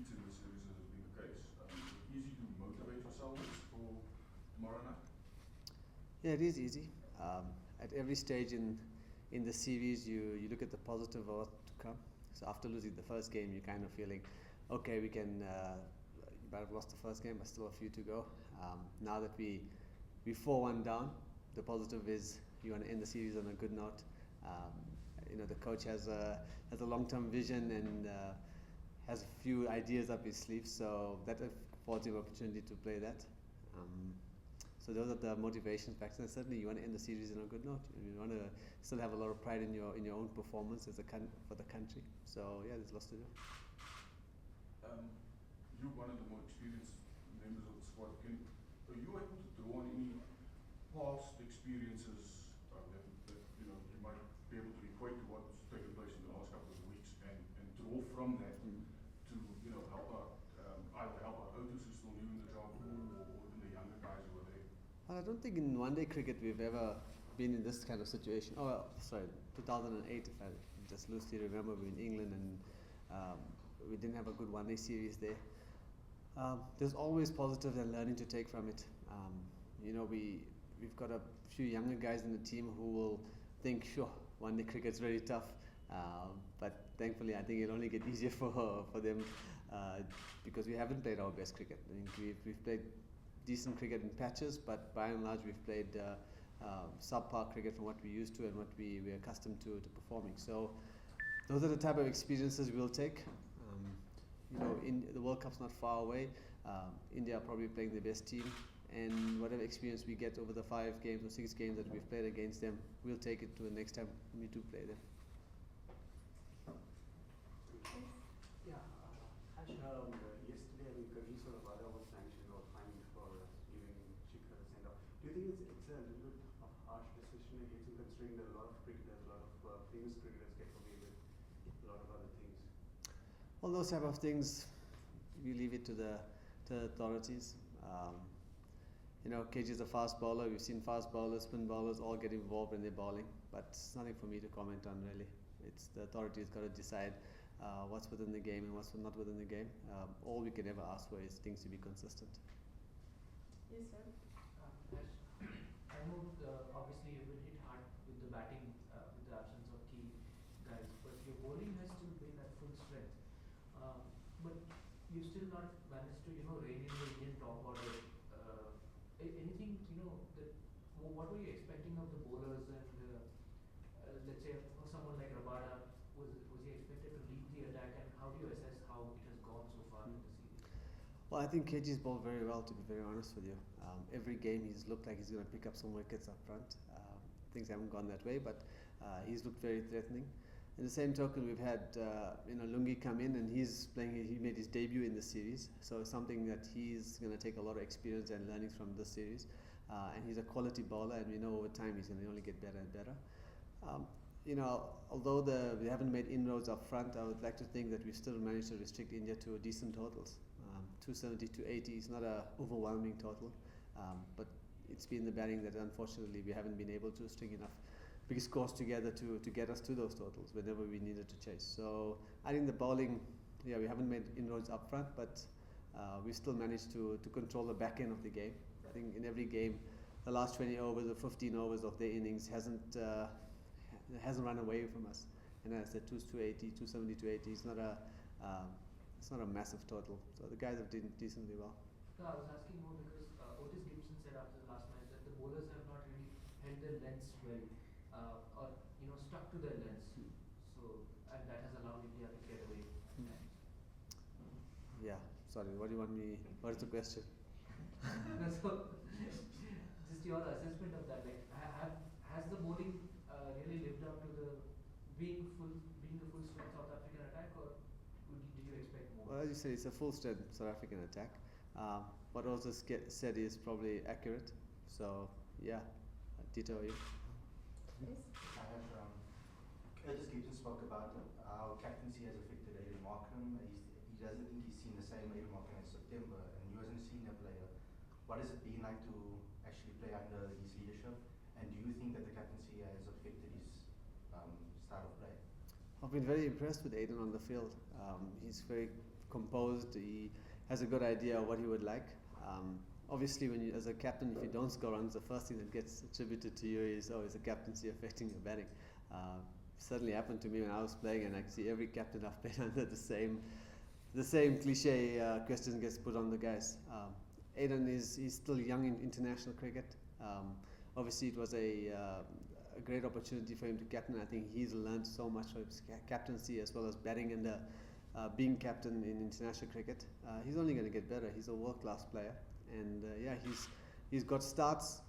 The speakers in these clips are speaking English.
defeats in the series as has been the case. Is it easy to motivate yourselves for tomorrow night? Yeah, it is easy. At every stage in the series, you look at the positive of what's to come. So after losing the first game, you're kind of feeling, okay, we can. You might have lost the first game, but still a few to go. Now that we 4-1 down, the positive is you want to end the series on a good note. The coach has a long-term vision and has a few ideas up his sleeve, so that affords him opportunity to play that. So those are the motivation factors. And certainly, you want to end the series on a good note. You want to still have a lot of pride in your own performance for the country. So yeah, there's lots to do. You're one of the more experienced members of the squad. Are you able to draw on any past experiences that you might be able to equate to what's taken place in the last couple of weeks and draw from that to help out either help out Otis, who's still new in the job, or the younger guys who are there? I don't think in one-day cricket we've ever been in this kind of situation. 2008, if I just loosely remember, we were in England and we didn't have a good one-day series there. There's always positives and learning to take from it. We've got a few younger guys in the team who will think, sure, one-day cricket's very tough, but thankfully I think it'll only get easier for them because we haven't played our best cricket. I think we've played decent cricket in patches, but by and large we've played subpar cricket from what we're used to and what we're accustomed to performing. So those are the type of experiences we'll take. The World Cup's not far away. India are probably playing the best team, and whatever experience we get over the 5 games or 6 games that we've played against them, we'll take it to the next time we do play them. Yeah, yesterday Kavi sort of was sanctioned or fined for giving Shikhar a send-off. Do you think it's a little bit of harsh decision against him, considering that a lot of cricketers, a lot of famous cricketers get away with a lot of other things? All those type of things, we leave it to the authorities. KG is a fast bowler. We've seen fast bowlers, spin bowlers all get involved when they're bowling, but it's nothing for me to comment on really. It's the authorities got to decide what's within the game and what's not within the game. All we can ever ask for is things to be consistent. Yes, sir. I know obviously you've been hit hard with the batting with the absence of key guys, but your bowling has still been at full strength. But you still not managed to rein in the Indian top order. Anything what were you expecting of the bowlers and let's say for someone like Rabada, was he expected to lead the attack, and how do you assess how it has gone so far in the series? Well, I think KG's bowled very well, to be very honest with you. Every game he's looked like he's going to pick up some wickets up front. Things haven't gone that way, but he's looked very threatening. In the same token, we've had Lungi come in, and he made his debut in the series, so it's something that he's going to take a lot of experience and learnings from this series. And he's a quality bowler, and we know over time he's going to only get better and better. Although we haven't made inroads up front, I would like to think that we've still managed to restrict India to decent totals. 270 to 80 is not an overwhelming total, but it's been the batting that unfortunately we haven't been able to string enough big scores together to get us to those totals whenever we needed to chase. So I think the bowling, we haven't made inroads up front, but we still managed to control the back end of the game. I think in every game, the last 20 overs or 15 overs of their innings hasn't run away from us. And as I said, 280, 270 to 80 is not a massive total. So the guys have done decently well. No, I was asking more because Otis Gibson said after the last match that the bowlers have not really held their lengths well, or stuck to their lengths. So and that has allowed India to get away. Yeah. Sorry. What do you want me? What is the question? No, so just your assessment of that. Like, has the bowling really lived up to the being the full strength South African attack, or did you expect more? Well, as you say, it's a full strength South African attack. What also said is probably accurate. So yeah, ditto you. Yes. Curtis Gibson spoke about how captaincy has affected Aiden Markham. He doesn't think he's seen the same Aiden Markham in September, and you as a senior player, what has it been like to actually play under his leadership? And do you think that the captaincy has affected his style of play? I've been very impressed with Aiden on the field. He's very composed. He has a good idea of what he would like. Obviously, when you, as a captain, if you don't score runs, the first thing that gets attributed to you is, oh, is the captaincy affecting your batting? Certainly happened to me when I was playing, and I see every captain I've played under the same cliche question gets put on the guys. Aiden he's still young in international cricket. Obviously, it was a great opportunity for him to captain. I think he's learned so much from his captaincy as well as batting and being captain in international cricket. He's only going to get better. He's a world-class player, and yeah, he's got starts,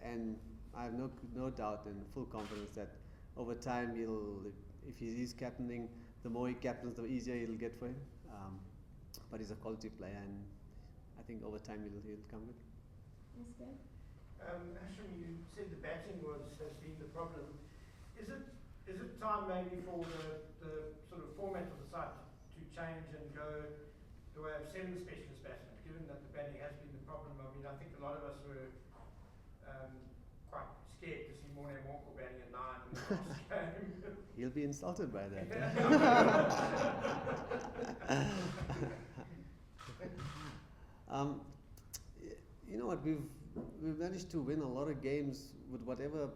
and I have no doubt and full confidence that over time if he is captaining, the more he captains, the easier it'll get for him. But he's a quality player, and I think over time he'll come good. Yes, Ben? Hashim, you said the batting has been the problem. Is it time maybe for the sort of format of the side to change and go the way of 7 specialist batsmen, given that the batting has been the problem? I mean, I think a lot of us were quite scared to see Morne Morko batting at 9 in the last game. He'll be insulted by that. You know what? We've managed to win a lot of games with whatever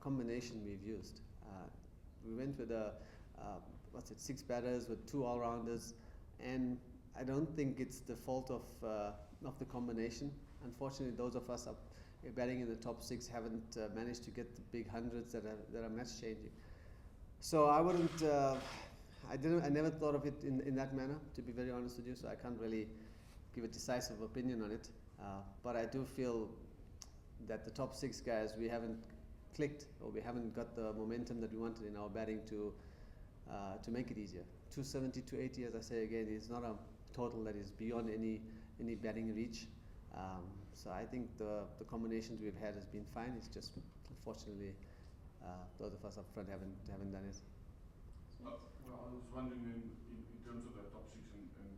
combination we've used. We went with 6 batters with 2 all-rounders, and I don't think it's the fault of the combination. Unfortunately, those of us batting in the top 6 haven't managed to get the big hundreds that are match changing. So I wouldn't. I never thought of it in that manner, to be very honest with you. So I can't really give a decisive opinion on it. But I do feel that the top 6 guys, we haven't clicked, or we haven't got the momentum that we wanted in our batting to make it easier. 270, 280, as I say again, is not a total that is beyond any batting reach. So I think the combinations we've had has been fine. It's just unfortunately those of us up front haven't done it. Well, I was wondering in terms of that top 6 and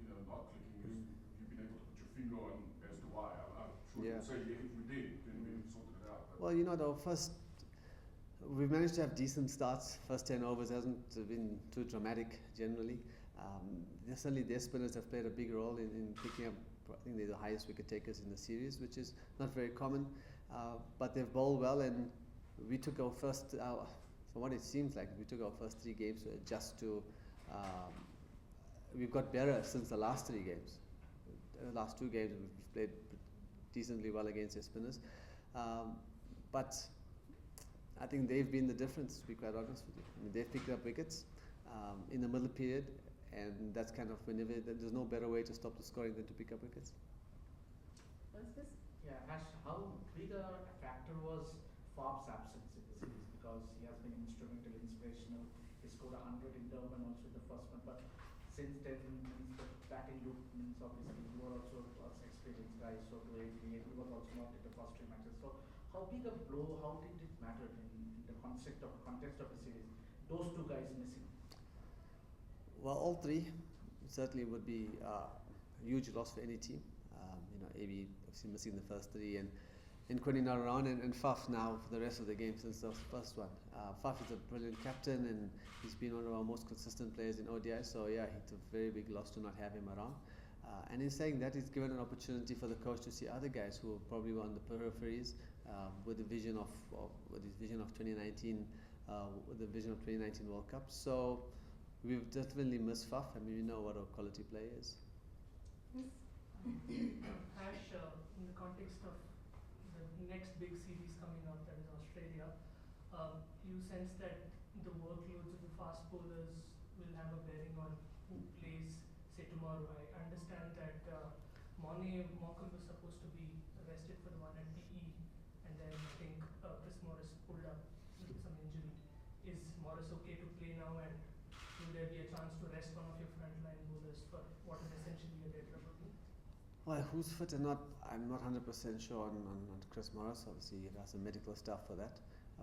not clicking, you've been able to put your finger on as to why. I'm sure Yeah. you'd say if we did, then we sorted it out. But Well, we've managed to have decent starts. First 10 overs hasn't been too dramatic generally. Certainly their spinners have played a big role in picking up. I think they're the highest wicket takers in the series, which is not very common. But they've bowled well, and we took our first, from what it seems like, we took our first 3 games to adjust to. We've got better since the last 3 games. The last 2 games we've played decently well against their spinners. But I think they've been the difference, to be quite honest with you. I mean, they've picked up wickets in the middle period, and that's kind of whenever there's no better way to stop the scoring than to pick up wickets. Francis? Yeah, Ash, how big a factor was Fab's absence in the series? Because he has been instrumental, inspirational. He scored 100 in Durban also in the first one, but since then, the batting loop means obviously you are also experienced guy, so he was also not in the first 3 matches. So how big a blow, how did it matter in the context of the series? Those 2 guys missing. Well, all 3 certainly would be a huge loss for any team. AB obviously missing the first 3, and Quinny not around, and Faf now for the rest of the game since the first one. Faf is a brilliant captain, and he's been one of our most consistent players in ODI. So yeah, it's a very big loss to not have him around. And in saying that, he's given an opportunity for the coach to see other guys who probably were on the peripheries with the vision of 2019, with the vision of 2019 World Cup. So we've definitely missed Faf. I mean, we know what a quality player is. Ash, in the context of the next big series coming up, that is Australia, you sense that the workloads of the fast bowlers will have a bearing on who plays, say, tomorrow. I understand that Morne Morgan was supposed to be arrested for the one at PE, and then I think Chris Morris pulled up with some injury. Is Morris okay to play now, and will there be a chance to rest one of your frontline bowlers for what is essentially a dead rubber game? Well, who's fit or not, I'm not 100% sure on Chris Morris. Obviously, he has some medical stuff for that.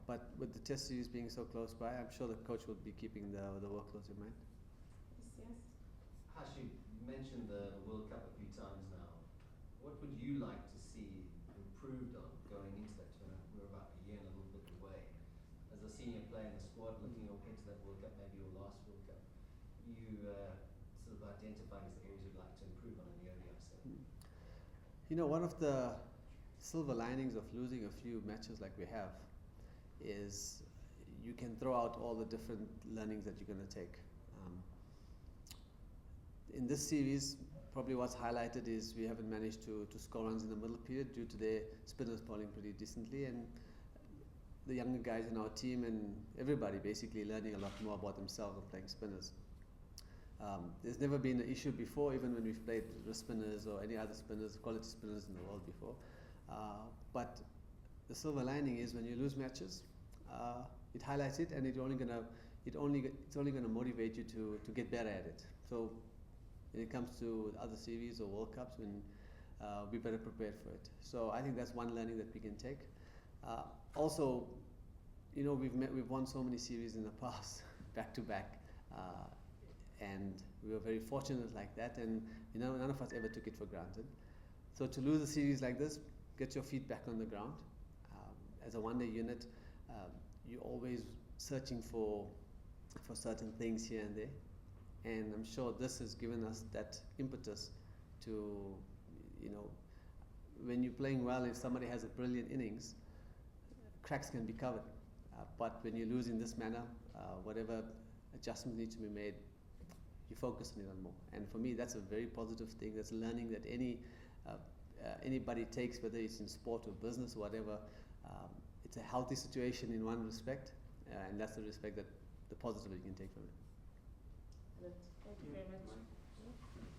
But with the test series being so close by, I'm sure the coach will be keeping the workloads in mind. Yes. Hashim, you mentioned the World Cup a few times now. What would you like to see improved on going into that tournament? We're about a year and a little bit away. As a senior player in the squad, looking into that World Cup, maybe your last World Cup, you identified as the areas you'd like to improve on in the ODI setting? You know, one of the silver linings of losing a few matches like we have is you can throw out all the different learnings that you're going to take. In this series, probably what's highlighted is we haven't managed to score runs in the middle period due to their spinners bowling pretty decently, and the younger guys in our team and everybody basically learning a lot more about themselves and playing spinners. There's never been an issue before, even when we've played wrist spinners or any other spinners, quality spinners in the world before. But the silver lining is when you lose matches, it highlights it, and it's only gonna motivate you to get better at it. So when it comes to other series or World Cups, when we better prepared for it. So I think that's one learning that we can take. Also, you know, we've won so many series in the past, back to back, and we were very fortunate like that. And you know, none of us ever took it for granted. So to lose a series like this, get your feet back on the ground. As a one-day unit, you're always searching for certain things here and there. And I'm sure this has given us that impetus to, you know, when you're playing well, if somebody has a brilliant innings, cracks can be covered. But when you lose in this manner, whatever adjustments need to be made, you focus on it more. And for me, that's a very positive thing. That's learning that anybody takes, whether it's in sport or business or whatever. It's a healthy situation in one respect, and that's the respect that the positive you can take from it. Good. Thank you very much.